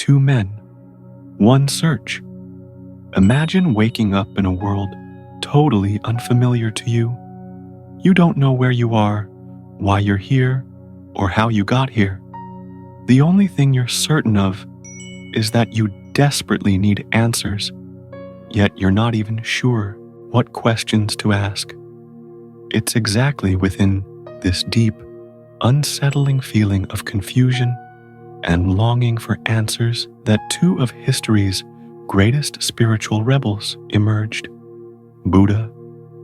two men, one search. Imagine waking up in a world totally unfamiliar to you. You don't know where you are, why you're here, or how you got here. The only thing you're certain of is that you desperately need answers, yet you're not even sure what questions to ask. It's exactly within this deep, unsettling feeling of confusion and longing for answers that two of history's greatest spiritual rebels emerged, Buddha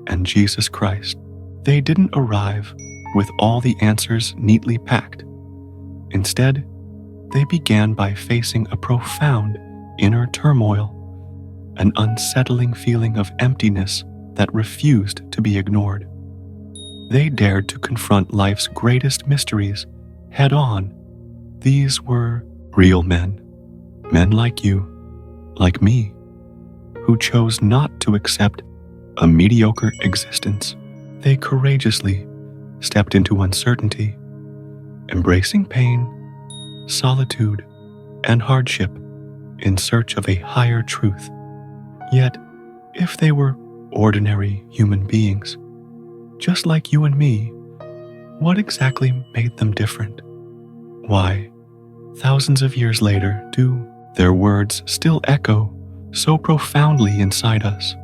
and Jesus Christ. They didn't arrive with all the answers neatly packed. Instead, they began by facing a profound inner turmoil, an unsettling feeling of emptiness that refused to be ignored. They dared to confront life's greatest mysteries head-on. These were real men like you, like me, who chose not to accept a mediocre existence. They courageously stepped into uncertainty, embracing pain, solitude, and hardship in search of a higher truth. Yet, if they were ordinary human beings, just like you and me, what exactly made them different? Why, thousands of years later, do their words still echo so profoundly inside us?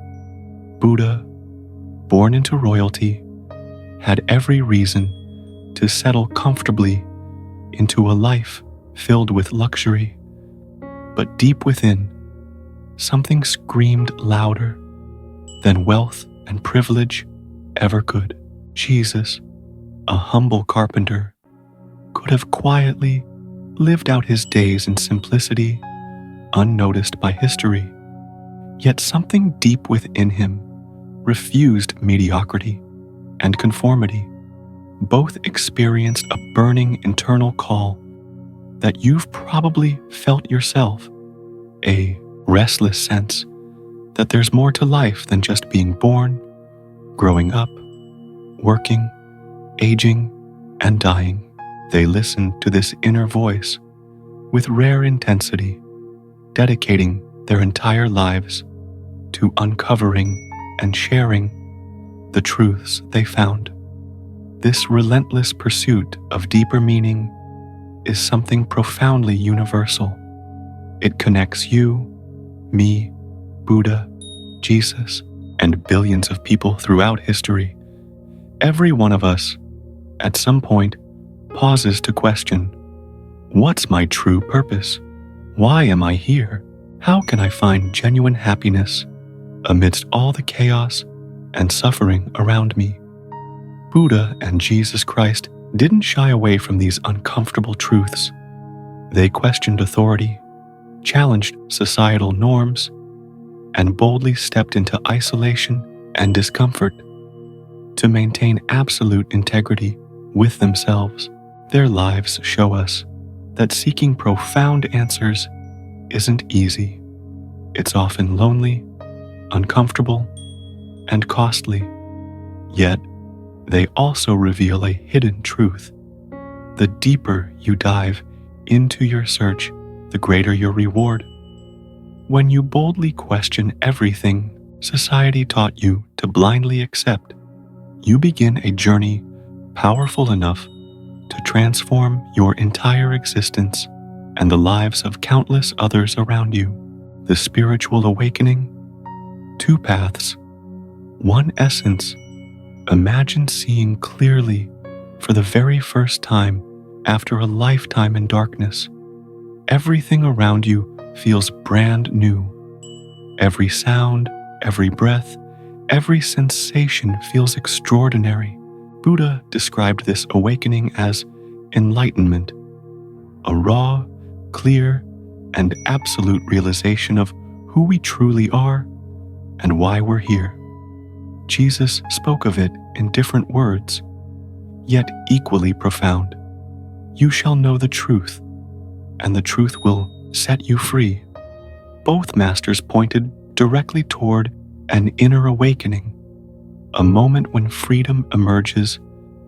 Buddha, born into royalty, had every reason to settle comfortably into a life filled with luxury. But deep within, something screamed louder than wealth and privilege ever could. Jesus, a humble carpenter, could have quietly lived out his days in simplicity, unnoticed by history. Yet something deep within him refused mediocrity and conformity. Both experienced a burning internal call that you've probably felt yourself, a restless sense that there's more to life than just being born, growing up, working, aging, and dying. They listened to this inner voice with rare intensity, dedicating their entire lives to uncovering and sharing the truths they found. This relentless pursuit of deeper meaning is something profoundly universal. It connects you, me, Buddha, Jesus, and billions of people throughout history. Every one of us, at some point, pauses to question, what's my true purpose? Why am I here? How can I find genuine happiness amidst all the chaos and suffering around me? Buddha and Jesus Christ didn't shy away from these uncomfortable truths. They questioned authority, challenged societal norms, and boldly stepped into isolation and discomfort to maintain absolute integrity with themselves. Their lives show us that seeking profound answers isn't easy. It's often lonely, uncomfortable, and costly. Yet, they also reveal a hidden truth. The deeper you dive into your search, the greater your reward. When you boldly question everything society taught you to blindly accept, you begin a journey powerful enough to transform your entire existence and the lives of countless others around you. The spiritual awakening, two paths, one essence. Imagine seeing clearly for the very first time after a lifetime in darkness. Everything around you feels brand new. Every sound, every breath, every sensation feels extraordinary. Buddha described this awakening as enlightenment, a raw, clear, and absolute realization of who we truly are and why we're here. Jesus spoke of it in different words, yet equally profound. You shall know the truth, and the truth will set you free. Both masters pointed directly toward an inner awakening, a moment when freedom emerges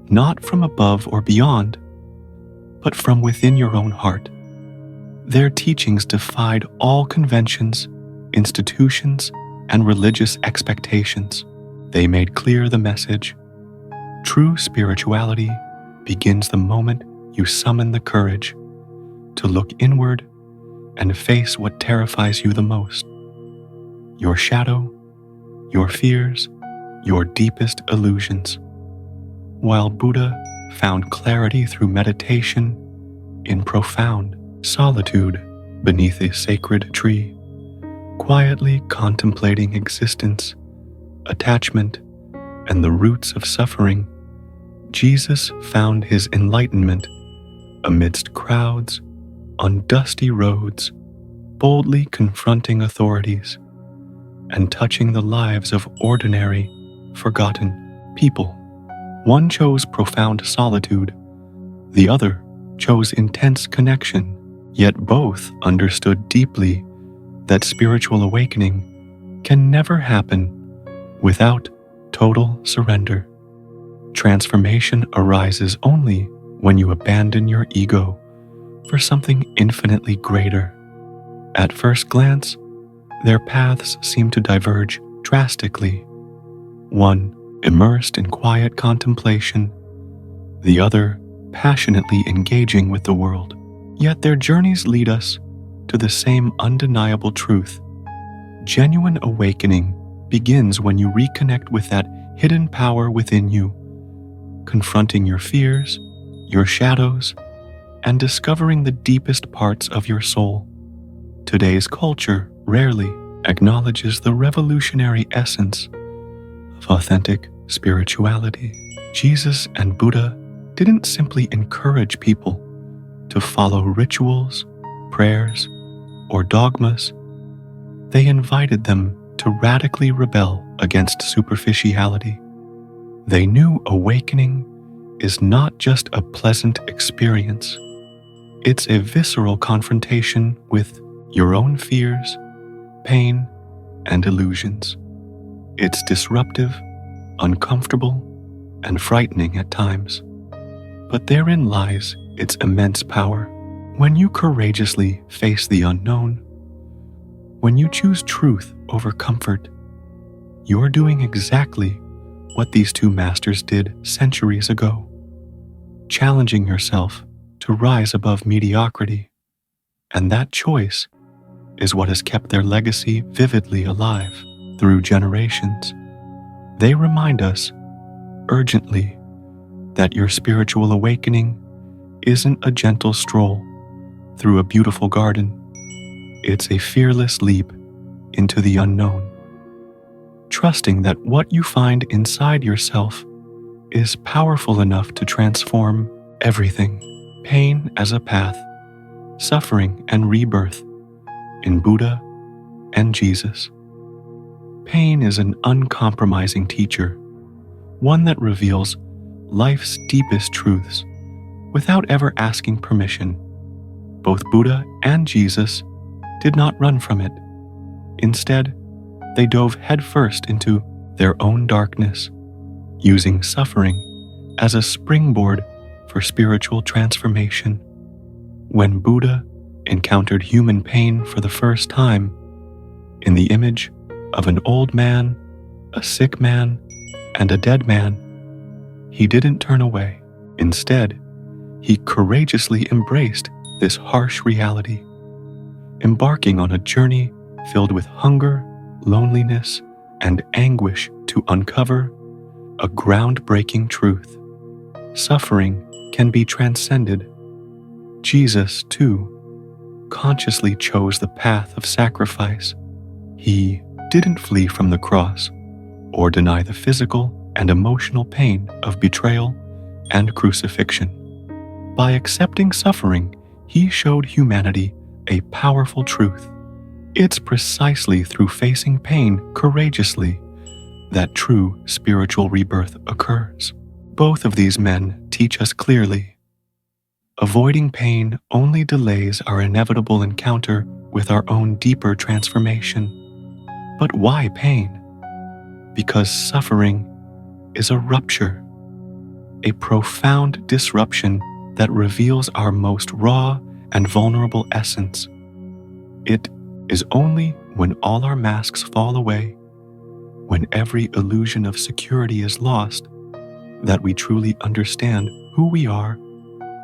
not from above or beyond, but from within your own heart. Their teachings defied all conventions, institutions, and religious expectations. They made clear the message: true spirituality begins the moment you summon the courage to look inward and face what terrifies you the most: your shadow, your fears, your deepest illusions. While Buddha found clarity through meditation in profound solitude beneath a sacred tree, quietly contemplating existence, attachment, and the roots of suffering, Jesus found his enlightenment amidst crowds, on dusty roads, boldly confronting authorities and touching the lives of ordinary, forgotten people. One chose profound solitude, the other chose intense connection, yet both understood deeply that spiritual awakening can never happen without total surrender. Transformation arises only when you abandon your ego for something infinitely greater. At first glance, their paths seem to diverge drastically. One immersed in quiet contemplation, the other passionately engaging with the world. Yet their journeys lead us to the same undeniable truth. Genuine awakening begins when you reconnect with that hidden power within you, confronting your fears, your shadows, and discovering the deepest parts of your soul. Today's culture rarely acknowledges the revolutionary essence of authentic spirituality. Jesus and Buddha didn't simply encourage people to follow rituals, prayers, or dogmas. They invited them to radically rebel against superficiality. They knew awakening is not just a pleasant experience. It's a visceral confrontation with your own fears, pain, and illusions. It's disruptive, uncomfortable, and frightening at times. But therein lies its immense power. When you courageously face the unknown, when you choose truth over comfort, you're doing exactly what these two masters did centuries ago, challenging yourself to rise above mediocrity. And that choice is what has kept their legacy vividly alive through generations. They remind us urgently that your spiritual awakening isn't a gentle stroll through a beautiful garden. It's a fearless leap into the unknown, trusting that what you find inside yourself is powerful enough to transform everything. Pain as a path, suffering and rebirth in Buddha and Jesus. Pain is an uncompromising teacher, one that reveals life's deepest truths without ever asking permission. Both Buddha and Jesus did not run from it. Instead, they dove headfirst into their own darkness, using suffering as a springboard for spiritual transformation. When Buddha encountered human pain for the first time, in the image of an old man, a sick man, and a dead man, he didn't turn away. Instead, he courageously embraced this harsh reality, embarking on a journey filled with hunger, loneliness, and anguish to uncover a groundbreaking truth. Suffering can be transcended. Jesus, too, consciously chose the path of sacrifice. He didn't flee from the cross or deny the physical and emotional pain of betrayal and crucifixion. By accepting suffering, he showed humanity a powerful truth. It's precisely through facing pain courageously that true spiritual rebirth occurs. Both of these men teach us clearly: avoiding pain only delays our inevitable encounter with our own deeper transformation. But why pain? Because suffering is a rupture, a profound disruption that reveals our most raw and vulnerable essence. It is only when all our masks fall away, when every illusion of security is lost, that we truly understand who we are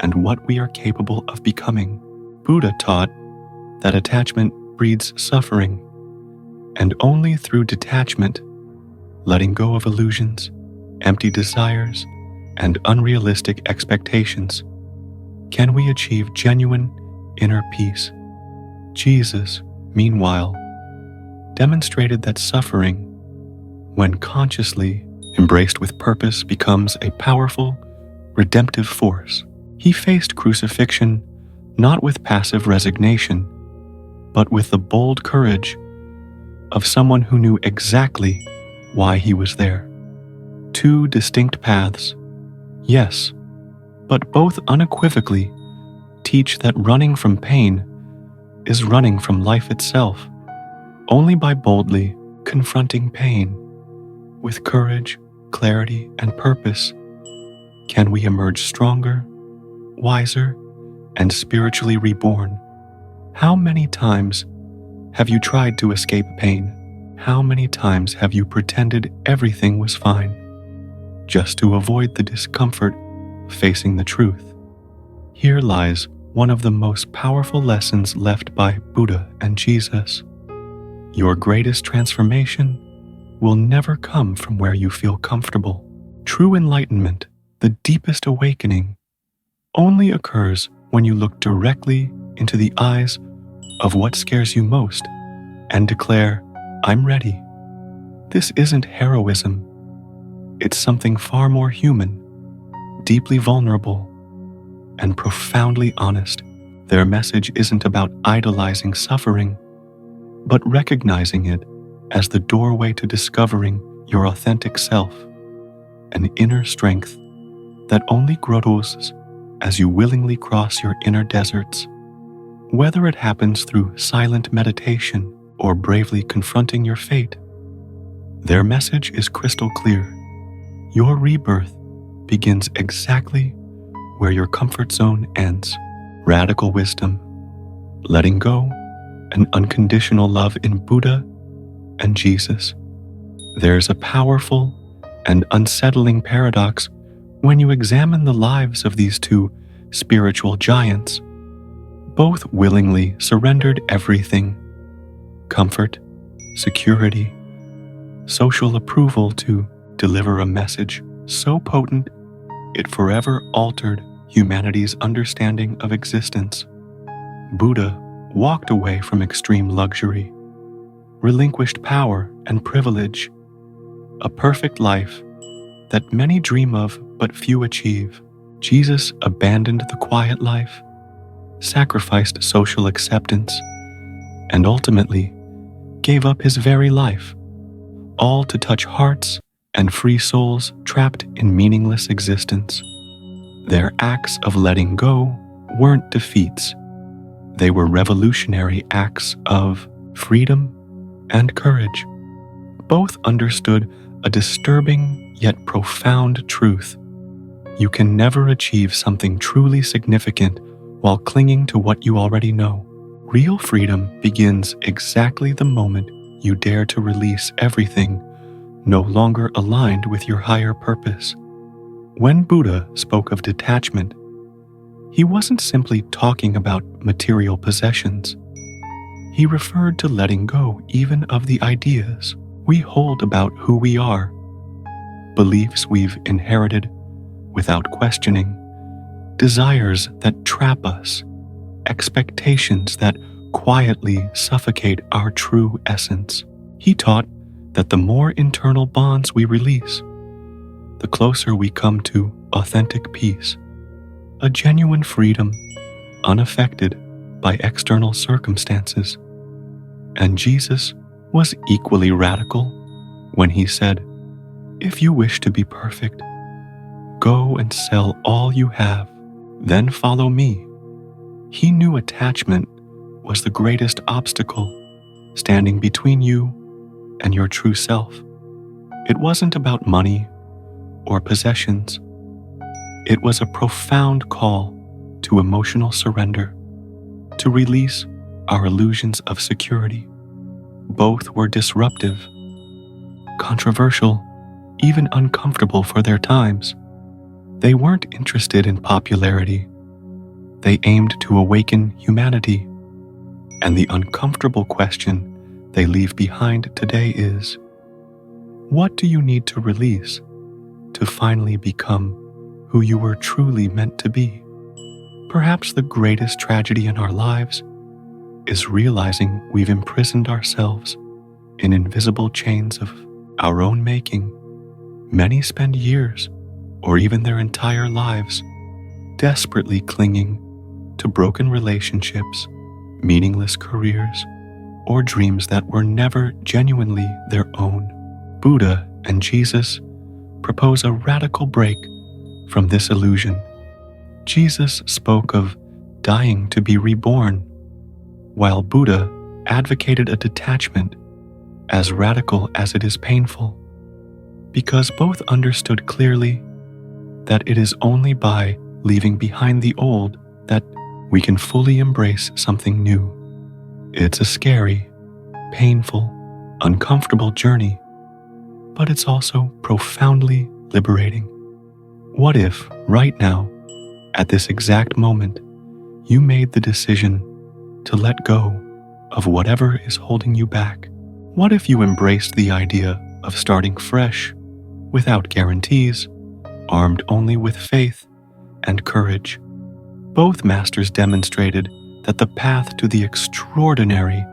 and what we are capable of becoming. Buddha taught that attachment breeds suffering, and only through detachment, letting go of illusions, empty desires, and unrealistic expectations, can we achieve genuine inner peace. Jesus, meanwhile, demonstrated that suffering, when consciously embraced with purpose, becomes a powerful, redemptive force. He faced crucifixion not with passive resignation, but with the bold courage of someone who knew exactly why he was there. Two distinct paths, yes, but both unequivocally teach that running from pain is running from life itself. Only by boldly confronting pain with courage, clarity, and purpose can we emerge stronger, wiser, and spiritually reborn. How many times have you tried to escape pain? How many times have you pretended everything was fine, just to avoid the discomfort of facing the truth? Here lies one of the most powerful lessons left by Buddha and Jesus. Your greatest transformation will never come from where you feel comfortable. True enlightenment, the deepest awakening, only occurs when you look directly into the eyes of what scares you most and declare, "I'm ready." This isn't heroism. It's something far more human, deeply vulnerable, and profoundly honest. Their message isn't about idolizing suffering, but recognizing it as the doorway to discovering your authentic self, an inner strength that only grows as you willingly cross your inner deserts. Whether it happens through silent meditation or bravely confronting your fate, their message is crystal clear. Your rebirth begins exactly where your comfort zone ends. Radical wisdom, letting go, and unconditional love in Buddha and Jesus. There's a powerful and unsettling paradox when you examine the lives of these two spiritual giants. Both willingly surrendered everything: comfort, security, social approval, to deliver a message so potent it forever altered humanity's understanding of existence. Buddha walked away from extreme luxury, relinquished power and privilege, a perfect life that many dream of but few achieve. Jesus abandoned the quiet life, sacrificed social acceptance, and ultimately gave up his very life, all to touch hearts and free souls trapped in meaningless existence. Their acts of letting go weren't defeats. They were revolutionary acts of freedom and courage. Both understood a disturbing yet profound truth. You can never achieve something truly significant while clinging to what you already know. Real freedom begins exactly the moment you dare to release everything no longer aligned with your higher purpose. When Buddha spoke of detachment, he wasn't simply talking about material possessions. He referred to letting go even of the ideas we hold about who we are, beliefs we've inherited without questioning, desires that trap us, expectations that quietly suffocate our true essence. He taught that the more internal bonds we release, the closer we come to authentic peace, a genuine freedom unaffected by external circumstances. And Jesus was equally radical when he said, "If you wish to be perfect, go and sell all you have, then follow me." He knew attachment was the greatest obstacle standing between you and your true self. It wasn't about money or possessions. It was a profound call to emotional surrender. to release our illusions of security. Both were disruptive, controversial, even uncomfortable for their times. They weren't interested in popularity. They aimed to awaken humanity. And the uncomfortable question they leave behind today is, what do you need to release to finally become who you were truly meant to be? Perhaps the greatest tragedy in our lives is realizing we've imprisoned ourselves in invisible chains of our own making. Many spend years, or even their entire lives, desperately clinging to broken relationships, meaningless careers, or dreams that were never genuinely their own. Buddha and Jesus propose a radical break from this illusion. Jesus spoke of dying to be reborn, while Buddha advocated a detachment as radical as it is painful, because both understood clearly that it is only by leaving behind the old that we can fully embrace something new. It's a scary, painful, uncomfortable journey, but it's also profoundly liberating. What if, right now, at this exact moment, you made the decision to let go of whatever is holding you back? What if you embraced the idea of starting fresh, without guarantees, armed only with faith and courage? Both masters demonstrated that the path to the extraordinary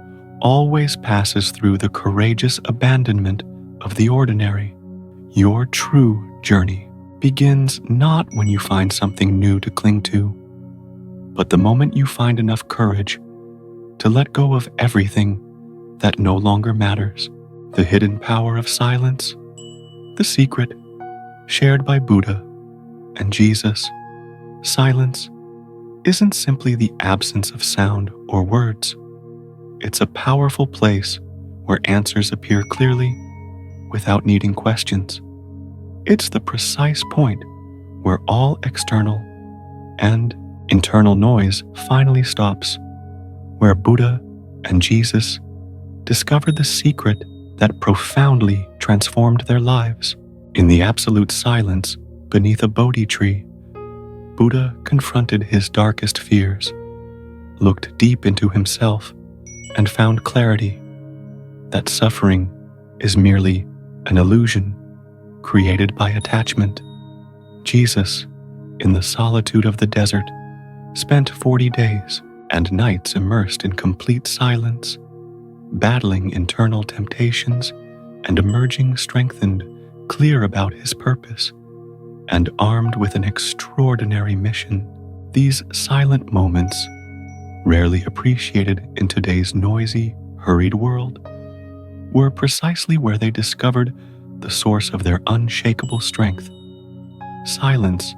always passes through the courageous abandonment of the ordinary. Your true journey begins not when you find something new to cling to, but the moment you find enough courage to let go of everything that no longer matters. The hidden power of silence, the secret shared by Buddha and Jesus. Silence isn't simply the absence of sound or words. It's a powerful place where answers appear clearly without needing questions. It's the precise point where all external and internal noise finally stops, where Buddha and Jesus discovered the secret that profoundly transformed their lives. In the absolute silence beneath a Bodhi tree, Buddha confronted his darkest fears, looked deep into himself, and found clarity that suffering is merely an illusion created by attachment. Jesus, in the solitude of the desert, spent 40 days and nights immersed in complete silence, battling internal temptations and emerging strengthened, clear about his purpose, and armed with an extraordinary mission. These silent moments, rarely appreciated in today's noisy, hurried world, were precisely where they discovered the source of their unshakable strength. Silence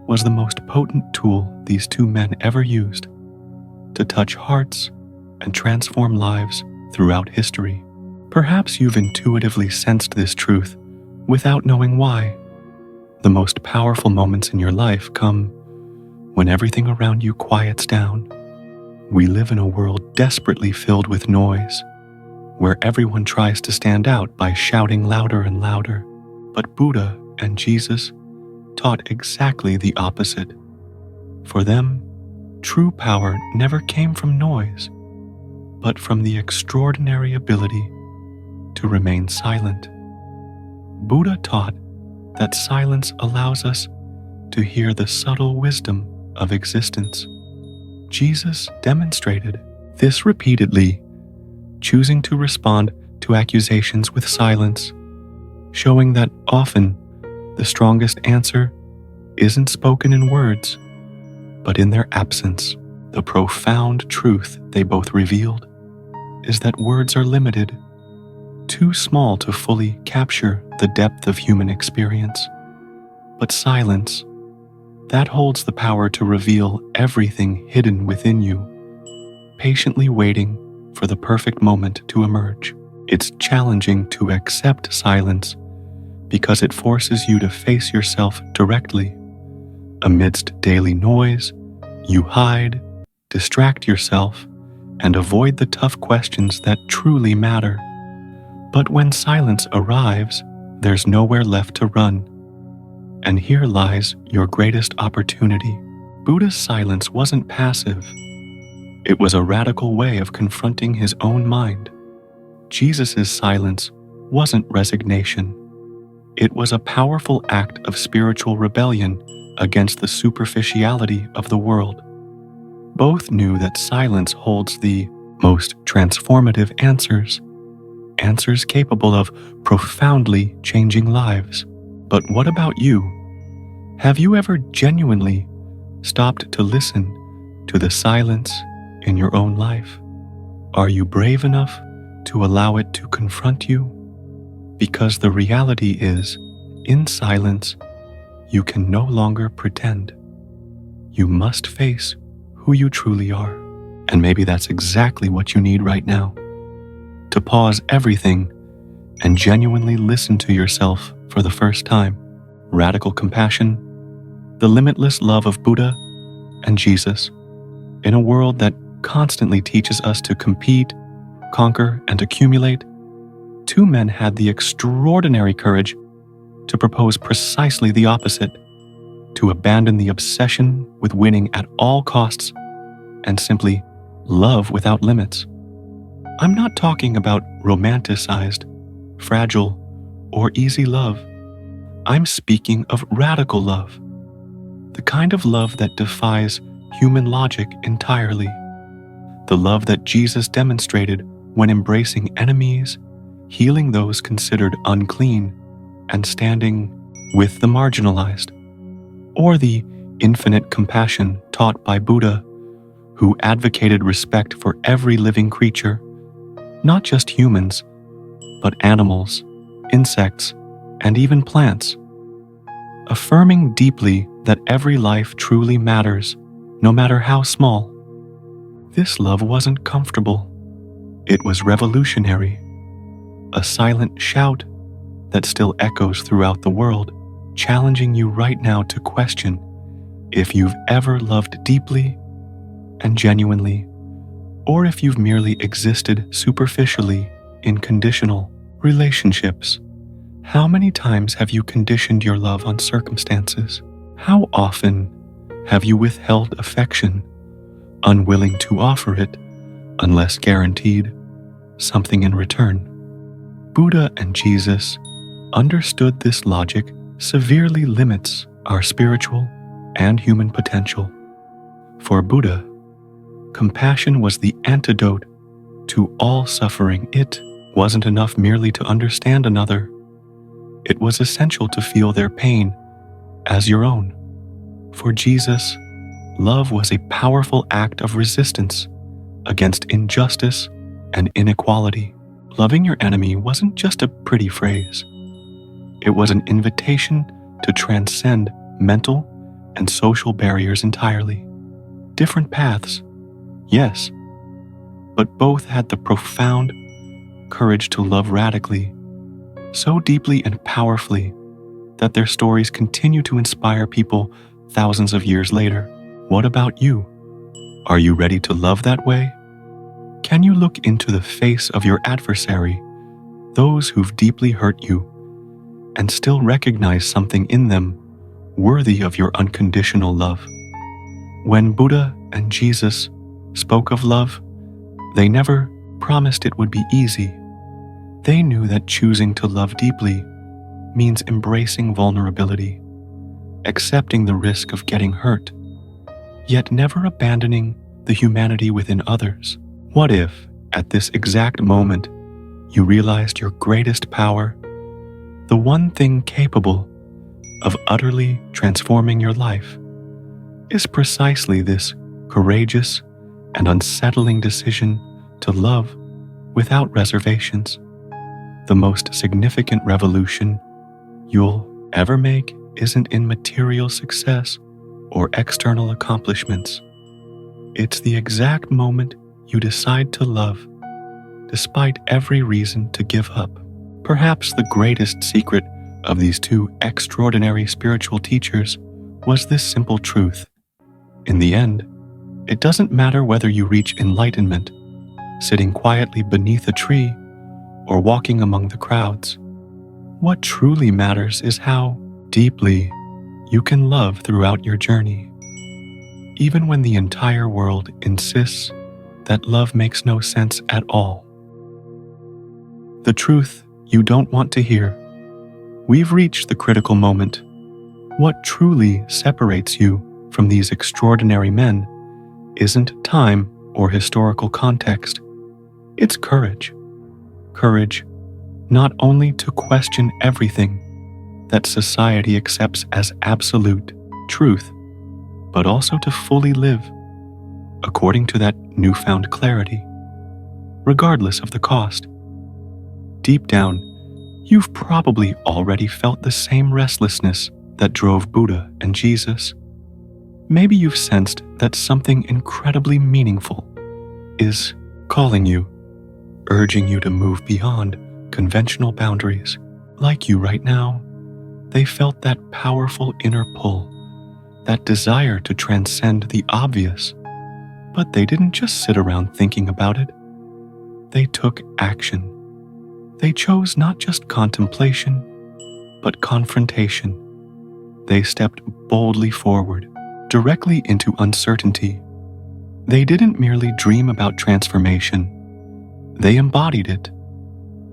was the most potent tool these two men ever used to touch hearts and transform lives throughout history. Perhaps you've intuitively sensed this truth without knowing why. The most powerful moments in your life come when everything around you quiets down. We live in a world desperately filled with noise, where everyone tries to stand out by shouting louder and louder. But Buddha and Jesus taught exactly the opposite. For them, true power never came from noise, but from the extraordinary ability to remain silent. Buddha taught that silence allows us to hear the subtle wisdom of existence. Jesus demonstrated this repeatedly, choosing to respond to accusations with silence, showing that often the strongest answer isn't spoken in words, but in their absence. The profound truth they both revealed is that words are limited, too small to fully capture the depth of human experience. But silence, that holds the power to reveal everything hidden within you, patiently waiting for the perfect moment to emerge. It's challenging to accept silence because it forces you to face yourself directly. Amidst daily noise, you hide, distract yourself, and avoid the tough questions that truly matter. But when silence arrives, there's nowhere left to run. And here lies your greatest opportunity. Buddha's silence wasn't passive. It was a radical way of confronting his own mind. Jesus' silence wasn't resignation. It was a powerful act of spiritual rebellion against the superficiality of the world. Both knew that silence holds the most transformative answers capable of profoundly changing lives. But what about you? Have you ever genuinely stopped to listen to the silence in your own life? Are you brave enough to allow it to confront you? Because the reality is, in silence, you can no longer pretend. You must face who you truly are. And maybe that's exactly what you need right now. To pause everything and genuinely listen to yourself for the first time. Radical compassion, the limitless love of Buddha and Jesus. In a world that constantly teaches us to compete, conquer, and accumulate, two men had the extraordinary courage to propose precisely the opposite, to abandon the obsession with winning at all costs and simply love without limits. I'm not talking about romanticized, fragile, or easy love. I'm speaking of radical love, the kind of love that defies human logic entirely, the love that Jesus demonstrated when embracing enemies, healing those considered unclean, and standing with the marginalized, or the infinite compassion taught by Buddha, who advocated respect for every living creature, not just humans, but animals, insects, and even plants, affirming deeply that every life truly matters, no matter how small. This love wasn't comfortable. It was revolutionary, a silent shout that still echoes throughout the world, challenging you right now to question if you've ever loved deeply and genuinely, or if you've merely existed superficially in conditional relationships. How many times have you conditioned your love on circumstances? How often have you withheld affection, unwilling to offer it unless guaranteed something in return? Buddha and Jesus understood this logic severely limits our spiritual and human potential. For Buddha, compassion was the antidote to all suffering. It wasn't enough merely to understand another. It was essential to feel their pain as your own. For Jesus, love was a powerful act of resistance against injustice and inequality. Loving your enemy wasn't just a pretty phrase. It was an invitation to transcend mental and social barriers entirely. Different paths, yes, but both had the profound courage to love radically, so deeply and powerfully that their stories continue to inspire people thousands of years later. What about you? Are you ready to love that way? Can you look into the face of your adversary, those who've deeply hurt you, and still recognize something in them worthy of your unconditional love? When Buddha and Jesus spoke of love, they never promised it would be easy. They knew that choosing to love deeply means embracing vulnerability, accepting the risk of getting hurt, yet never abandoning the humanity within others. What if, at this exact moment, you realized your greatest power, the one thing capable of utterly transforming your life, is precisely this courageous and unsettling decision to love without reservations? The most significant revolution you'll ever make isn't in material success or external accomplishments. It's the exact moment you decide to love, despite every reason to give up. Perhaps the greatest secret of these two extraordinary spiritual teachers was this simple truth. In the end, it doesn't matter whether you reach enlightenment sitting quietly beneath a tree, or walking among the crowds. What truly matters is how deeply you can love throughout your journey, even when the entire world insists that love makes no sense at all. The truth you don't want to hear. We've reached the critical moment. What truly separates you from these extraordinary men isn't time or historical context. It's courage. Courage not only to question everything that society accepts as absolute truth, but also to fully live according to that newfound clarity, regardless of the cost. Deep down, you've probably already felt the same restlessness that drove Buddha and Jesus. Maybe you've sensed that something incredibly meaningful is calling you, urging you to move beyond conventional boundaries. Like you right now, they felt that powerful inner pull, that desire to transcend the obvious. But they didn't just sit around thinking about it. They took action. They chose not just contemplation, but confrontation. They stepped boldly forward, directly into uncertainty. They didn't merely dream about transformation. They embodied it.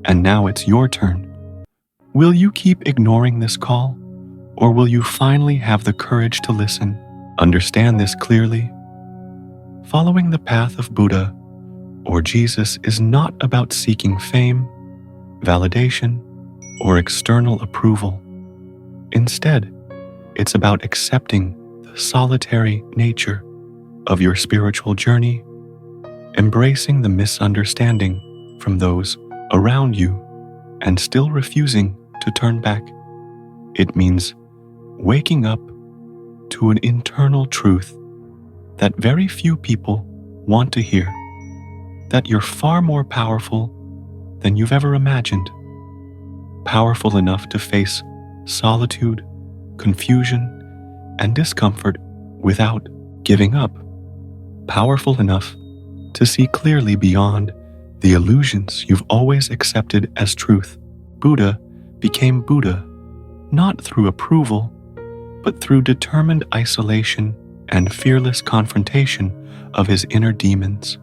And now it's your turn. Will you keep ignoring this call, or will you finally have the courage to listen? Understand this clearly. Following the path of Buddha or Jesus is not about seeking fame, validation, or external approval. Instead, it's about accepting the solitary nature of your spiritual journey, embracing the misunderstanding from those around you, and still refusing to turn back. It means waking up to an internal truth that very few people want to hear, that you're far more powerful than you've ever imagined, powerful enough to face solitude, confusion, and discomfort without giving up, powerful enough to see clearly beyond the illusions you've always accepted as truth. Buddha became Buddha, not through approval, but through determined isolation and fearless confrontation of his inner demons.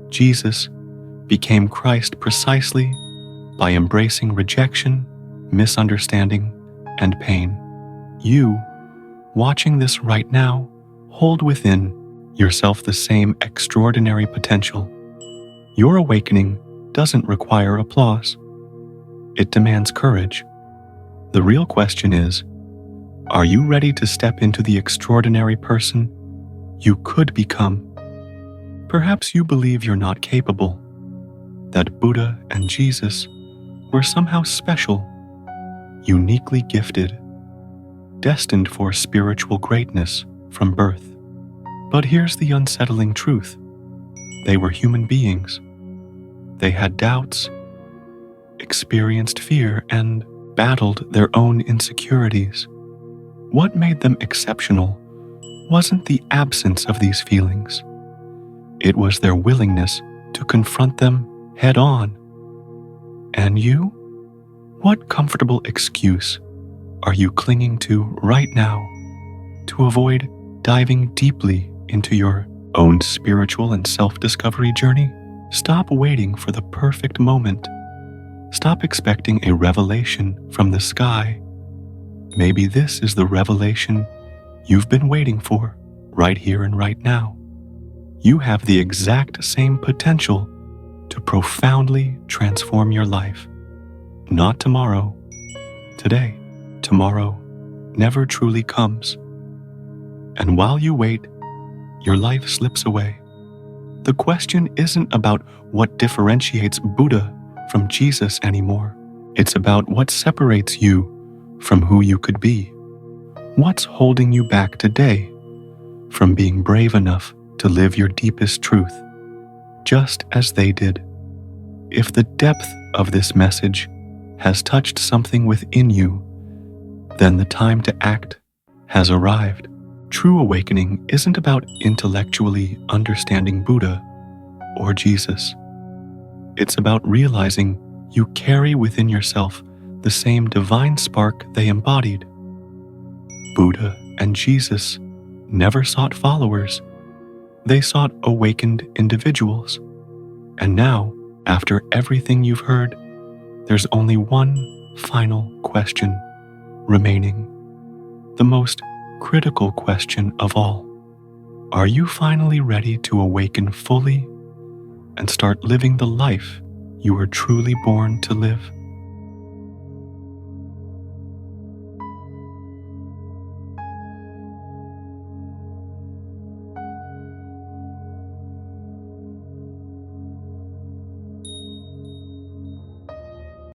Jesus became Christ precisely by embracing rejection, misunderstanding, and pain. You, watching this right now, hold within yourself the same extraordinary potential. Your awakening doesn't require applause. It demands courage. The real question is, are you ready to step into the extraordinary person you could become? Perhaps you believe you're not capable, that Buddha and Jesus were somehow special, uniquely gifted, destined for spiritual greatness from birth. But here's the unsettling truth. They were human beings. They had doubts, experienced fear, and battled their own insecurities. What made them exceptional wasn't the absence of these feelings. It was their willingness to confront them head on. And you? What comfortable excuse are you clinging to right now to avoid diving deeply into your own spiritual and self-discovery journey? Stop waiting for the perfect moment. Stop expecting a revelation from the sky. Maybe this is the revelation you've been waiting for, right here and right now. You have the exact same potential to profoundly transform your life. Not tomorrow, today. Tomorrow never truly comes. And while you wait, your life slips away. The question isn't about what differentiates Buddha from Jesus anymore. It's about what separates you from who you could be. What's holding you back today from being brave enough to live your deepest truth, just as they did? If the depth of this message has touched something within you, then the time to act has arrived. True awakening isn't about intellectually understanding Buddha or Jesus. It's about realizing you carry within yourself the same divine spark they embodied. Buddha and Jesus never sought followers, they sought awakened individuals. And now, after everything you've heard, there's only one final question remaining. The most critical question of all. Are you finally ready to awaken fully and start living the life you were truly born to live?